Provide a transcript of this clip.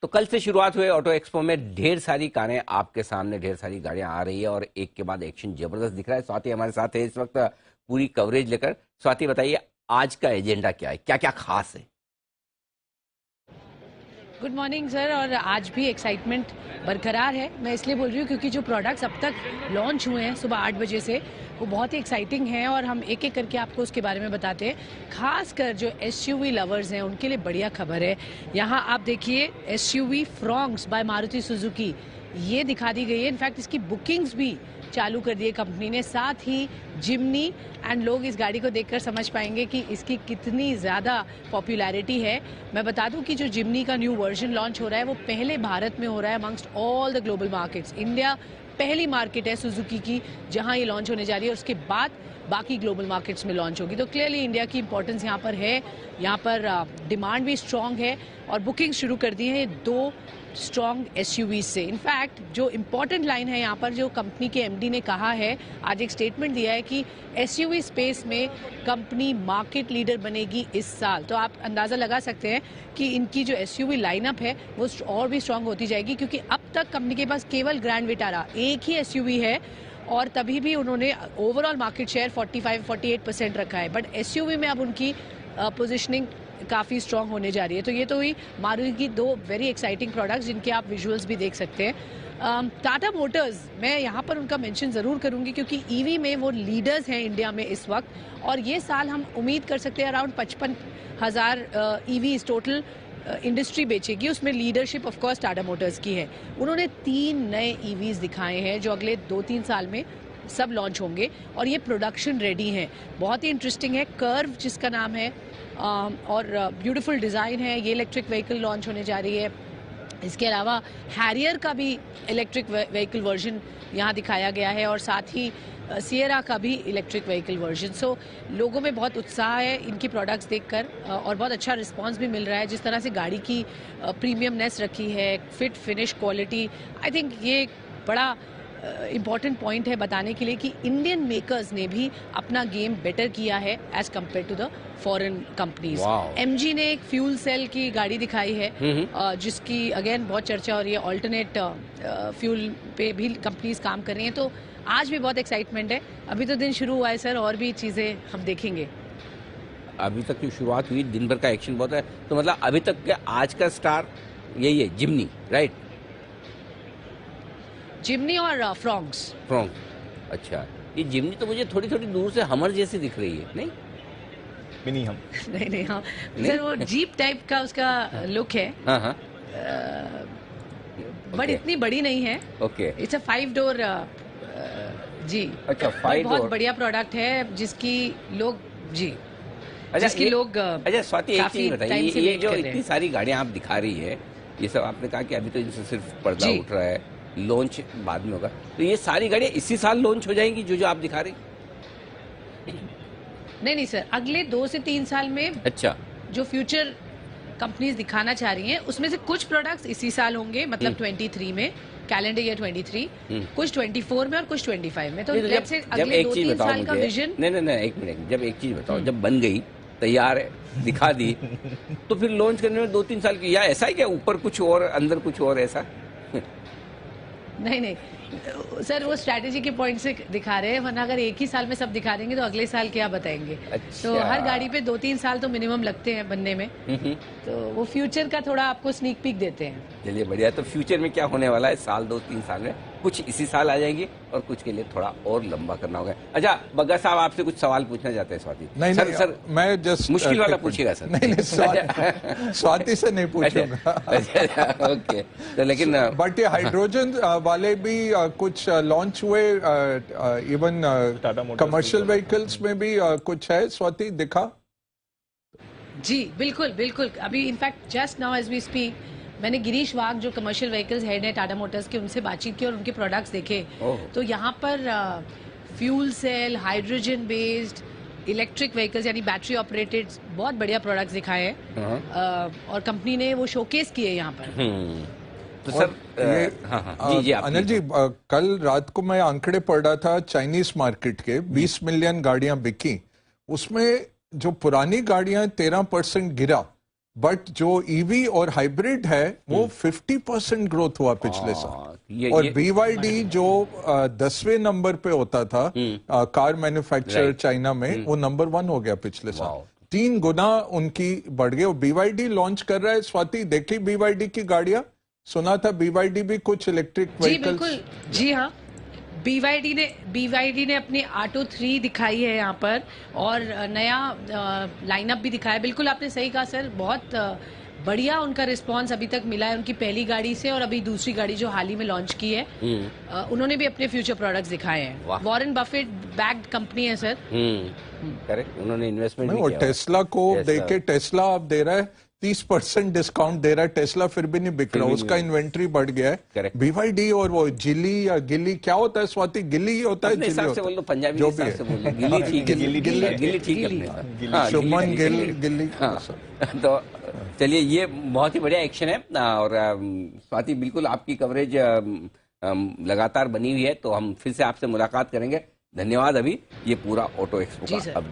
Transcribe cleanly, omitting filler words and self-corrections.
तो कल से शुरुआत हुए ऑटो एक्सपो में ढेर सारी कारें आपके सामने, ढेर सारी गाड़ियां आ रही है और एक के बाद एक्शन जबरदस्त दिख रहा है। स्वाति हमारे साथ है इस वक्त पूरी कवरेज लेकर। स्वाति बताइए आज का एजेंडा क्या है, क्या क्या खास है? Good morning sir. और आज भी एक्साइटमेंट बरकरार है। मैं इसलिए बोल रही हूँ क्योंकि जो प्रोडक्ट्स अब तक लॉन्च हुए हैं सुबह 8 बजे से, वो बहुत ही एक्साइटिंग हैं और हम एक एक करके आपको उसके बारे में बताते हैं। खासकर जो एसयूवी लवर्स हैं उनके लिए बढ़िया खबर है। यहाँ आप देखिए SUV Fronx by Maruti Suzuki ये दिखा दी गई है। इनफैक्ट इसकी बुकिंग्स भी चालू कर दी है कंपनी ने, साथ ही जिम्नी। एंड लोग इस गाड़ी को देखकर समझ पाएंगे कि इसकी कितनी ज़्यादा पॉपुलैरिटी है। मैं बता दूं कि जो जिम्नी का न्यू वर्जन लॉन्च हो रहा है वो पहले भारत में हो रहा है amongst all the global markets. India पहली मार्केट है सुजुकी की जहां ये लॉन्च होने जा रही है, और उसके बाद बाकी ग्लोबल मार्केट्स में लॉन्च होगी। तो क्लियरली इंडिया की इंपॉर्टेंस यहाँ पर है। यहाँ पर डिमांड भी स्ट्रांग है और बुकिंग शुरू कर दी है 2 स्ट्रॉन्ग एसयूवी से। इनफैक्ट जो इम्पोर्टेंट लाइन है यहाँ पर, जो कंपनी के एमडी ने कहा है, आज एक स्टेटमेंट दिया है कि एसयूवी स्पेस में कंपनी मार्केट लीडर बनेगी इस साल। तो आप अंदाज़ा लगा सकते हैं कि इनकी जो एसयूवी लाइनअप है वो और भी स्ट्रांग होती जाएगी, क्योंकि अब तक कंपनी के पास केवल ग्रैंड विटारा एक ही एसयूवी है और तभी भी उन्होंने ओवरऑल मार्केट शेयर 45-48% रखा है। बट एसयूवी में अब उनकी पोजिशनिंग काफ़ी स्ट्रांग होने जा रही है। तो ये तो हुई मारुति की 2 वेरी एक्साइटिंग प्रोडक्ट्स जिनके आप विजुअल्स भी देख सकते हैं। टाटा मोटर्स, मैं यहाँ पर उनका मेंशन ज़रूर करूँगी क्योंकि ईवी में वो लीडर्स हैं इंडिया में इस वक्त, और ये साल हम उम्मीद कर सकते हैं अराउंड 55,000 ईवीज टोटल इंडस्ट्री बेचेगी। उसमें leadership of course Tata Motors की है। उन्होंने 3 नए ईवीज दिखाए हैं जो अगले 2-3 साल में सब लॉन्च होंगे और ये प्रोडक्शन रेडी हैं। बहुत ही इंटरेस्टिंग है। कर्व जिसका नाम है और ब्यूटीफुल डिज़ाइन है। ये इलेक्ट्रिक व्हीकल लॉन्च होने जा रही है। इसके अलावा हैरियर का भी इलेक्ट्रिक व्हीकल वर्जन यहाँ दिखाया गया है और साथ ही सियरा का भी इलेक्ट्रिक व्हीकल वर्जन। सो लोगों में बहुत उत्साह है इनकी प्रोडक्ट्स देखकर और बहुत अच्छा रिस्पांस भी मिल रहा है। जिस तरह से गाड़ी की प्रीमियमनेस रखी है, fit finish quality, I think ये बड़ा इम्पॉर्टेंट पॉइंट है बताने के लिए कि इंडियन मेकर्स ने भी अपना गेम बेटर किया है as compare to the foreign companies. MG ने एक फ्यूल सेल की गाड़ी दिखाई है जिसकी अगेन बहुत चर्चा हो रही है। ऑल्टरनेट फ्यूल पे भी कंपनीज काम कर रही हैं। तो आज भी बहुत एक्साइटमेंट है। अभी तो दिन शुरू हुआ है सर, और भी चीज़ें हम देखेंगे। अभी तक की शुरुआत हुई, दिन भर का एक्शन बहुत है। तो मतलब अभी तक के आज का स्टार यही है, जिम्नी, राइट? जिम्नी और फ्रॉन्क्स। अच्छा, ये जिम्नी तो मुझे थोड़ी थोड़ी दूर से हमर जैसी दिख रही है, नहीं? मिनी हम नहीं हाँ सर, वो जीप टाइप का उसका लुक है। हाँ बट इतनी बड़ी नहीं है। ओके, इट्स अ 5 डोर जी। अच्छा, 5 बहुत बढ़िया प्रोडक्ट है जिसकी लोग जी अच्छा जिसकी लोग अच्छा स्वाति, एक चीज बताइए, ये जो इतनी हैं। सारी गाड़ियां आप दिखा रही है, ये सब आपने कहा कि अभी तो इनसे सिर्फ पर्दा उठ रहा है, लॉन्च बाद में होगा, तो ये सारी गाड़ियां इसी साल लॉन्च हो जाएंगी जो आप दिखा रही? नहीं सर, अगले 2 से 3 साल में अच्छा जो फ्यूचर कंपनीज दिखाना चाह रही हैं उसमें से कुछ प्रोडक्ट्स इसी साल होंगे, मतलब 23 में, कैलेंडर ईयर 23, कुछ 24 में और कुछ 25 में। तो लेट्स से अगले 2-3 साल का विजन। नहीं, एक मिनट, जब एक चीज बताओ, जब बन गई, तैयार है, दिखा दी, तो फिर लॉन्च करने में 2-3 साल की, या ऐसा है क्या ऊपर कुछ और अंदर कुछ और ऐसा? नहीं सर, वो स्ट्रैटेजी के पॉइंट से दिखा रहे हैं, वरना अगर एक ही साल में सब दिखा देंगे तो अगले साल क्या बताएंगे। अच्छा। तो हर गाड़ी पे 2-3 साल तो मिनिमम लगते हैं बनने में। तो वो फ्यूचर का थोड़ा आपको स्नीक पीक देते हैं। चलिए बढ़िया। तो फ्यूचर में क्या होने वाला है साल 2-3 साल में? कुछ इसी साल आ जाएंगे और कुछ के लिए थोड़ा और लंबा करना होगा। अच्छा बग्गा साहब, आपसे कुछ सवाल पूछना चाहते हैं स्वाति? नहीं सर मैं जस्ट मुश्किल वाला पूछिएगा सर। नहीं स्वाति से नहीं पूछूंगा। ओके, तो लेकिन बट ये हाइड्रोजन वाले भी कुछ लॉन्च हुए, इवन कमर्शियल व्हीकल्स में भी कुछ है स्वाति, दिखा? जी बिल्कुल। अभी in fact just now as we speak मैंने गिरीश वाघ जो कमर्शियल व्हीकल्स हेड है टाटा मोटर्स के, उनसे बातचीत की और उनके प्रोडक्ट्स देखे। तो यहाँ पर fuel cell, hydrogen based, electric vehicles यानी बैटरी ऑपरेटेड बहुत बढ़िया प्रोडक्ट्स दिखाए हैं और कंपनी ने वो शोकेस किए यहाँ पर। तो सर जी अनिल जी, कल रात को मैं आंकड़े पढ़ रहा था चाइनीज मार्केट के, 20 मिलियन गाड़ियां बिकी, उसमें जो पुरानी गाड़ियां 13% गिरा, बट जो ईवी और हाइब्रिड है वो 50% ग्रोथ हुआ पिछले साल। और BYD जो 10वें नंबर पे होता था कार मैन्युफैक्चरर चाइना में, वो नंबर 1 हो गया पिछले साल। 3 गुना उनकी बढ़ गई। और BYD लॉन्च कर रहा है, स्वाति देखी BYD की गाड़ियां? सुना था BYD भी कुछ इलेक्ट्रिक व्हीकल्स। जी बिल्कुल, जी हाँ, BYD ने अपनी ऑटो 3 दिखाई है यहाँ पर, और नया लाइनअप भी दिखाया। बिल्कुल आपने सही कहा सर, बहुत बढ़िया उनका रिस्पांस अभी तक मिला है उनकी पहली गाड़ी से, और अभी दूसरी गाड़ी जो हाल ही में लॉन्च की है उन्होंने भी अपने फ्यूचर प्रोडक्ट्स दिखाए हैं। वॉरेन बफेट बैक्ड कंपनी है सर। करेक्ट, उन्होंने इन्वेस्टमेंट भी किया। टेस्ला को देके, टेस्ला अब दे रहा है 30% डिस्काउंट दे रहा है, टेस्ला फिर भी नहीं बिक रहा, उसका इन्वेंट्री बढ़ गया है। BYD और वो जिली या गिली, क्या होता है स्वाति? गिली ही होता है, जिली होता है, पंजाबी जो भी है। गिली ठीक है, गिली ठीक है, शुभमन गिली। तो चलिए, ये बहुत ही बढ़िया एक्शन है। और स्वाति, बिल्कुल आपकी कवरेज लगातार बनी हुई है, तो हम फिर से आपसे मुलाकात करेंगे। धन्यवाद। अभी ये पूरा ऑटो एक्सपो का अपडेट